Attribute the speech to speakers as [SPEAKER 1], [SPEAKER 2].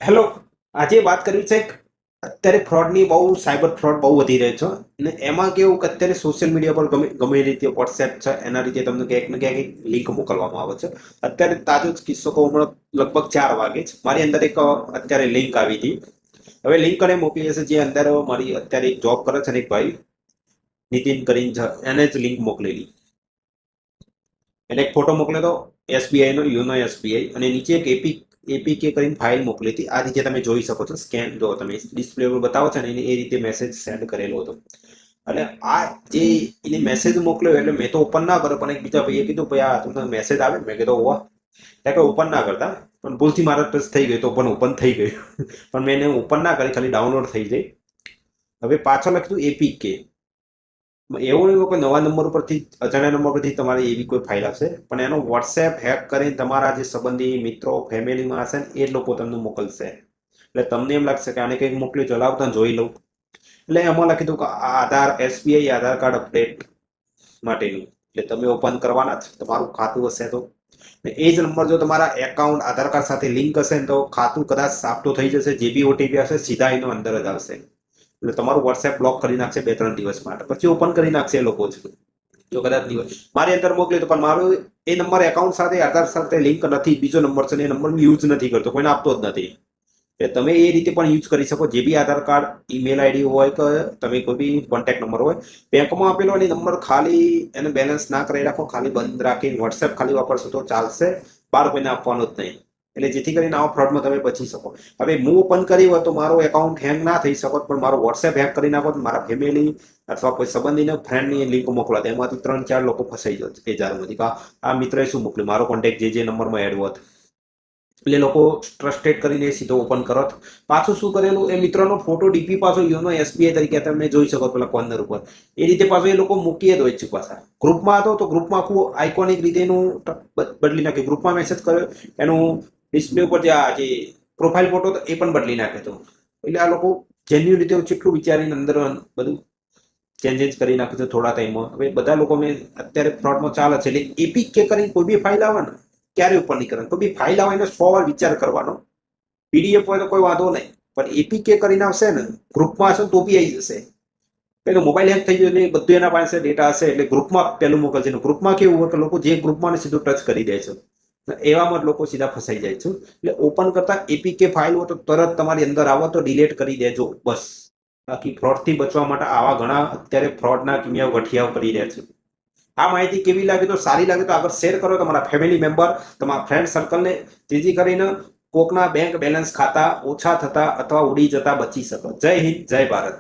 [SPEAKER 1] Hello. આજે વાત કરવી છે અત્યારે ફ્રોડની બહુ સાયબર ફ્રોડ બહુ વધી રહ્યો છે. અને એમાં કેવું કે અત્યારે સોશિયલ મીડિયા પર ગમે ગમે એ રીતે વોટ્સએપ છે એના રીતે તમને ક્યાંક ને ક્યાંક લિંક મોકલવામાં આવે છે. અત્યારે તાજો જ કિસ્સો કહું, હમણાં લગભગ 4 વાગે જ મારી અંદર એક અત્યારે લિંક આવી હતી. હવે લિંક એને મોકલી હશે, જે અંદર મારી અત્યારે એક જોબ કરે છે ને એક ભાઈ નીતિન કરીને છે, એને જ લિંક મોકલેલી. એને એક ફોટો મોકલ્યો હતો એસબીઆઈ નો, યોનો એસબીઆઈ, અને નીચે એક એપીકે કરીને ફાઇલ મોકલી હતી. આ રીતે તમે જોઈ શકો છો. સ્કેન જો તમે ડિસ્પ્લે પર બતાવો છો ને એ રીતે મેસેજ સેન્ડ કરેલો હતો. અને આ જે એને મેસેજ મોકલ્યો એટલે મેં તો ઓપન ના કર્યો, પણ એક બીજા ભાઈએ કીધું ભાઈ આ તમને મેસેજ આવે. મેં કીધું હોવા, એટલે ઓપન ના કરતા, પણ ભૂલથી મારા ટચ થઈ ગયો તો પણ ઓપન થઈ ગયું. પણ મેં એને ઓપન ના કરી, ખાલી ડાઉનલોડ થઈ જાય. હવે પાછળ લખ્યું એપીકે. એવું નહીં કે નવા નંબર પરથી, અજાણ્યા નંબર પરથી તમારે એવી કોઈ ફાઇલ આવશે, પણ એનો વોટ્સએપ હેક કરીને તમારા જે સંબંધી મિત્રો ફેમિલીમાં હશે ને એ લોકો તમને મોકલશે. એટલે તમને એમ લાગશે કે આને કંઈક મોકલ્યું, ચલાવતા જોઈ લઉં. એટલે એમાં લખી દઉં કે આ આધાર એસબીઆઈ આધાર કાર્ડ અપડેટ માટેનું. એટલે તમે ઓપન કરવાના જ, તમારું ખાતું હશે તો. એ જ નંબર જો તમારા એકાઉન્ટ આધાર કાર્ડ સાથે લિંક હશે ને તો ખાતું કદાચ સાફ તો થઈ જશે. જે બી ઓટીપી હશે સીધા એનો અંદર જ આવશે. એટલે તમારું વોટ્સએપ બ્લોક કરી નાખશે 2-3 દિવસ માટે, પછી ઓપન કરી નાખશે એ લોકો જ. જો કદાચ દિવસ મારી અંદર મોકલી તો પણ મારું એ નંબર એકાઉન્ટ સાથે આધાર સાથે લિંક નથી. બીજો નંબર છે ને એ નંબર યુઝ નથી કરતો, કોઈને આપતો જ નથી. એટલે તમે એ રીતે પણ યુઝ કરી શકો. જે બી આધાર કાર્ડ, ઈમેલ આઈડી હોય કે તમે કોઈ બી કોન્ટેક્ટ નંબર હોય બેંકમાં આપેલો હોય, નંબર ખાલી એને બેલેન્સ ના કરી રાખો, ખાલી બંધ રાખીને વોટ્સએપ ખાલી વાપરશો તો ચાલશે. બહાર કોઈને આપવાનું જ નહીં. એટલે જેથી કરીને આવા ફ્રોડમાં તમે બચી શકો. હવે હું ઓપન કર્યું હોય તો મારો એકાઉન્ટ હેંગ ના થઈ શકો, પણ મારો વોટ્સએપ હેક કરી નાખો, મારા ફેમિલી અથવા કોઈ સંબંધીને ફ્રેન્ડની લિંક મોકલા, એમાંથી 3-4 લોકો ફસાઈ જાય એ જારમાંથી. આ મિત્રએ શું મોકલ્યું, મારો કોન્ટેક્ટ જે નંબરમાં એડ હોત. એટલે લોકો ટ્રસ્ટેડ કરીને સીધો ઓપન કરત. પાછું શું કરેલું, એ મિત્રનો ફોટો ડીપી પાછો યોનો એસબીઆઈ તરીકે તમે જોઈ શકો પેલા કોર્નર ઉપર. એ રીતે પાછો એ લોકો મૂકી જ હોય છે. પાછા ગ્રુપમાં હતો તો ગ્રુપમાં આખું આઇકોનિક રીતે એનું બદલી નાખ્યું. ગ્રુપમાં મેસેજ કર્યો, એનું ડિસ્પ્લે ઉપર જે આ જે પ્રોફાઇલ ફોટો હતો એ પણ બદલી નાખ્યો હતો. એટલે આ લોકો જેન્યુઅન રીતે કેટલું વિચારીને અંદર બધું ચેન્જીસ કરી નાખ્યું છે થોડા ટાઈમમાં. હવે બધા લોકો મેં અત્યારે ફ્રોડમાં ચાલે છે. એટલે એપિક કે કરીને કોઈ બી ફાઇલ આવે ને ક્યારે ઉપર નહીં કરવાનું. કોઈ બી ફાઇલ આવે એને 100 વાર વિચાર કરવાનો. પીડીએફ હોય તો કોઈ વાંધો નહીં, પણ એપીકે કરીને આવશે ને ગ્રુપમાં હશે તો બી આવી જશે. પેલો મોબાઈલ હેક થઈ ગયો એટલે બધું એના પાસે ડેટા હશે, એટલે ગ્રુપમાં પેલું મોકલશે. ગ્રુપમાં કેવું હોય કે લોકો જે ગ્રુપમાં સીધું ટચ કરી દે છે. એવામાં જ લોકો સીધા ફસાઈ જાય છે. એટલે ઓપન કરતા એપીકે ફાઇલ હોય તો તરત તમારી અંદર આવો તો ડિલીટ કરી દેજો બસ. બાકી ફ્રોડથી બચવા માટે આવા ઘણા અત્યારે ફ્રોડના કિમિયા ગઠિયાઓ કરી રહ્યા છે. આ માહિતી કેવી લાગે તો સારી લાગે તો આગળ શેર કરો તમારા ફેમિલી મેમ્બર, તમારા ફ્રેન્ડ સર્કલને, જેથી કરીને કોકના બેંક બેલેન્સ ખાતા ઓછા થતા અથવા ઉડી જતા બચી શકો. જય હિન્દ, જય ભારત.